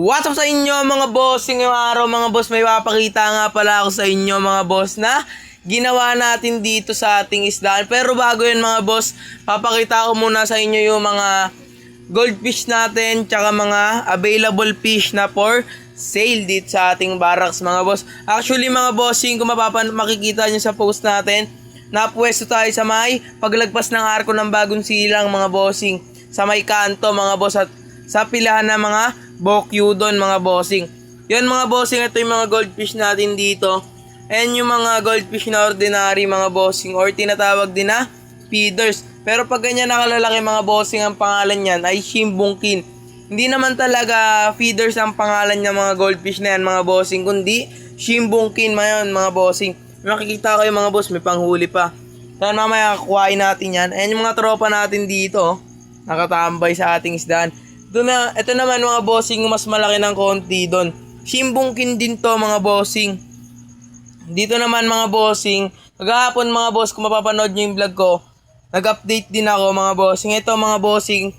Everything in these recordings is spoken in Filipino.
What's up sa inyo mga boss? Ngayong araw mga boss, may papakita nga pala ako sa inyo mga boss na ginawa natin dito sa ating isdaan. Pero bago yun mga boss, papakita ko muna sa inyo yung mga goldfish natin tsaka mga available fish na for sale dito sa ating barracks mga boss. Actually mga bossing, kung makikita nyo sa post natin, napwesto tayo sa may paglagpas ng arko ng bagong silang mga bossing, sa may kanto mga boss, at sa pilahan ng mga bokyu doon mga bossing. Yun mga bossing, ito yung mga goldfish natin dito. And yung mga goldfish na ordinary mga bossing, or tinatawag din na feeders. Pero pag ganyan nakalalaki mga bossing, ang pangalan niyan ay shimbungkin. Hindi naman talaga feeders ang pangalan niya mga goldfish na yan mga bossing, kundi shimbungkin mga bossing. Makikita kayo mga boss, may panghuli pa. Kaya mamaya kukuhain natin yan. And yung mga tropa natin dito, nakatambay sa ating isdaan. Ito naman mga bossing, mas malaki ng konti doon. Shimbungkin din to mga bossing. Dito naman mga bossing, kagahapon mga boss, kung mapapanood nyo yung vlog ko, nag-update din ako mga bossing. Ito mga bossing,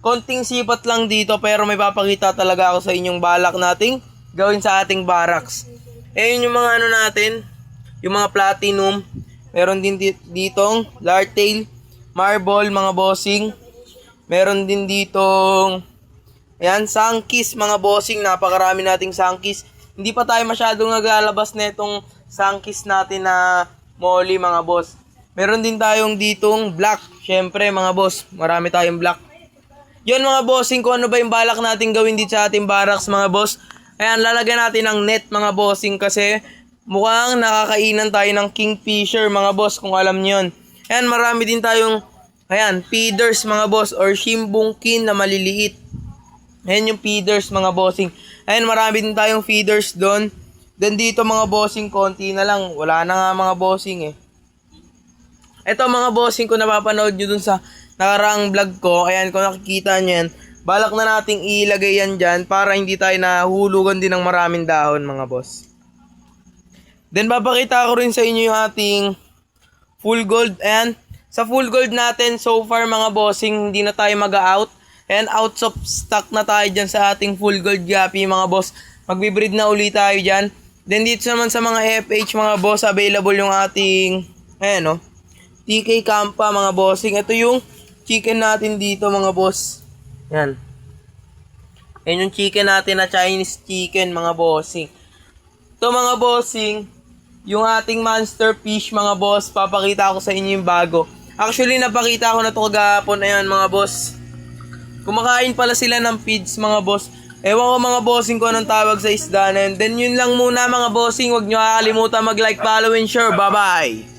konting sipat lang dito, pero may papakita talaga ako sa inyong balak nating gawin sa ating barracks. Yun yung mga ano natin, yung mga platinum. Meron din ditong lartail, marble mga bossing. Meron din ditong ayan, sangkis mga bossing. Napakarami nating sangkis. Hindi pa tayo masyadong naglalabas na itong sangkis natin na molly mga boss. Meron din tayong ditong black. Syempre mga boss, marami tayong black. Yun mga bossing, kung ano ba yung balak natin gawin dito sa ating barracks mga boss. Ayan, lalagyan natin ng net mga bossing, kasi mukhang nakakainan tayo ng kingfisher mga boss, kung alam nyo yun. Ayan, marami din tayong ayan, feeders mga boss, or shimbungkin na maliliit. Ayan yung feeders mga bossing. Ayan, marami din tayong feeders doon. Then dito mga bossing, konti na lang. Wala na nga mga bossing eh. Ito mga bossing, kung napapanood nyo dun sa nakaraang vlog ko, ayan, kung nakikita nyo yan, balak na nating ilagay yan dyan para hindi tayo nahulugan din ng maraming dahon mga boss. Then papakita ko rin sa inyo yung ating full gold. Ayan, sa full gold natin, so far mga bossing, hindi na tayo mag-out. And out of stock na tayo dyan sa ating full gold gapi mga boss. Magbibreed na ulit tayo dyan. Then dito naman sa mga FH mga boss, available yung ating, ayan o, TK Kampa mga bossing. Ito yung chicken natin dito mga boss. Yan. Ayan yung chicken natin na Chinese chicken mga bossing. Ito mga bossing, yung ating monster fish mga boss, papakita ko sa inyo yung bago. Actually, napakita ko na ito kagahapon. Ayan mga boss, kumakain pala sila ng feeds mga boss. Ewan ko mga bossing kung anong tawag sa isda na yun. Then yun lang muna mga bossing. Huwag nyo kakalimutan mag-like, follow, and share. Bye bye.